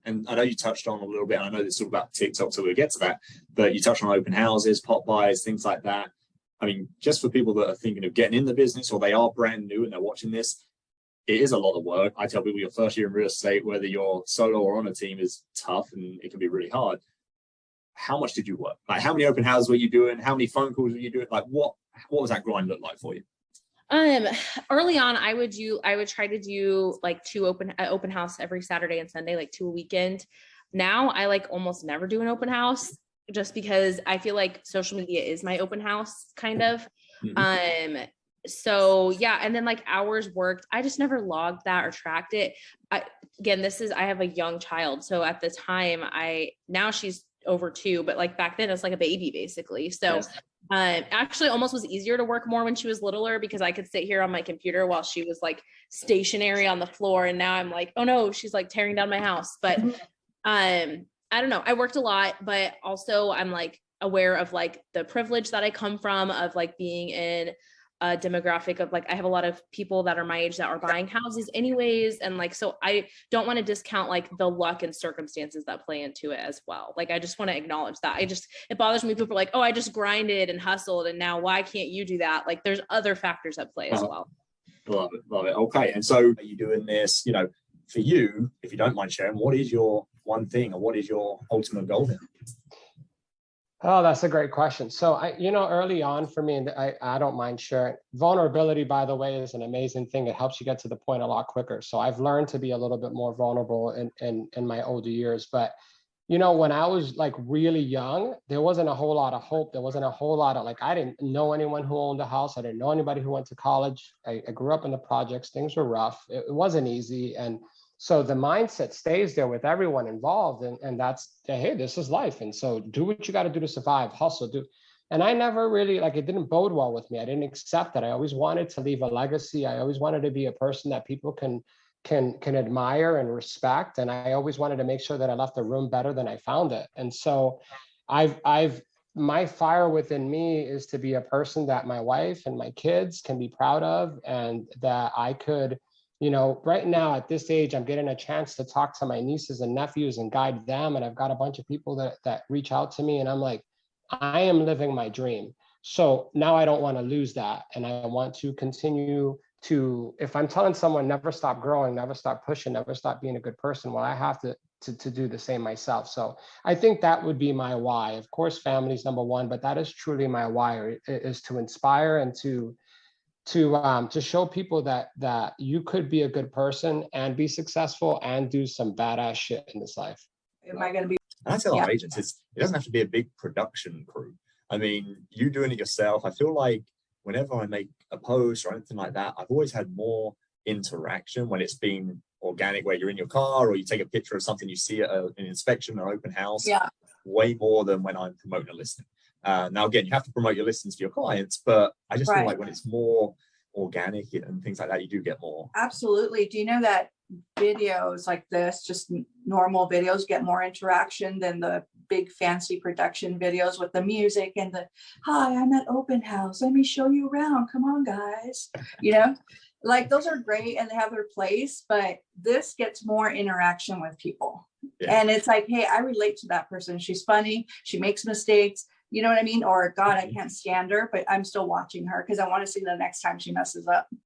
And I know you touched on a little bit, and I know this is all about TikTok, so we'll get to that, but you touched on open houses, pop buys, things like that. I mean, just for people that are thinking of getting in the business or they are brand new and they're watching this, it is a lot of work. I tell people your first year in real estate, whether you're solo or on a team, is tough and it can be really hard. How much did you work? Like, how many open houses were you doing? How many phone calls were you doing? Like, what was that grind look like for you? Early on, I would try to do like two open house every Saturday and Sunday, like 2 a weekend. Now I like almost never do an open house just because I feel like social media is my open house kind of. Mm-hmm. So yeah. And then like hours worked, I just never logged that or tracked it. I have a young child. So at the time now she's over 2, but like back then it's like a baby basically. So yes. Actually almost was easier to work more when she was littler because I could sit here on my computer while she was like stationary on the floor. And now I'm like, oh no, she's like tearing down my house. But I don't know. I worked a lot, but also I'm like aware of like the privilege that I come from of like being in a demographic of like, I have a lot of people that are my age that are buying houses anyways. And like, so I don't want to discount like the luck and circumstances that play into it as well. Like, I just want to acknowledge that. It bothers me. People are like, oh, I just grinded and hustled. And now why can't you do that? Like there's other factors at play as well. Love it. Love it. Okay. And so are you doing this, for you, if you don't mind sharing, what is your one thing or what is your ultimate goal now? Oh, that's a great question. So early on for me, and I don't mind sharing, vulnerability, by the way, is an amazing thing. It helps you get to the point a lot quicker. So I've learned to be a little bit more vulnerable in my older years. But, when I was like really young, there wasn't a whole lot of hope. There wasn't a whole lot of I didn't know anyone who owned a house. I didn't know anybody who went to college. I grew up in the projects. Things were rough. It wasn't easy. And so the mindset stays there with everyone involved. And that's, hey, this is life. And so do what you got to do to survive, hustle, do. And I never really, it didn't bode well with me. I didn't accept that. I always wanted to leave a legacy. I always wanted to be a person that people can admire and respect. And I always wanted to make sure that I left the room better than I found it. And so my fire within me is to be a person that my wife and my kids can be proud of, and that I could, right now at this age, I'm getting a chance to talk to my nieces and nephews and guide them. And I've got a bunch of people that reach out to me, and I'm like, I am living my dream. So now I don't want to lose that. And I want to continue to, if I'm telling someone never stop growing, never stop pushing, never stop being a good person, well, I have to do the same myself. So I think that would be my why. Of course, family is number one, but that is truly my why, is to inspire and to show people that you could be a good person and be successful and do some badass shit in this life. Am I going to be? And I tell our agents, it doesn't have to be a big production crew. I mean, you doing it yourself, I feel like whenever I make a post or anything like that, I've always had more interaction when it's been organic, where you're in your car or you take a picture of something you see at an inspection or open house, way more than when I'm promoting a listing. Now, again, you have to promote your listings for your clients, but I just feel like when it's more organic and things like that, you do get more. Absolutely. Do you know that videos like this, just normal videos, get more interaction than the big fancy production videos with the music and the, hi, I'm at open house, let me show you around, come on guys, like those are great and they have their place, but this gets more interaction with people. And it's like, hey, I relate to that person, she's funny, she makes mistakes, you know what I mean? Or God, I can't stand her, but I'm still watching her because I want to see the next time she messes up.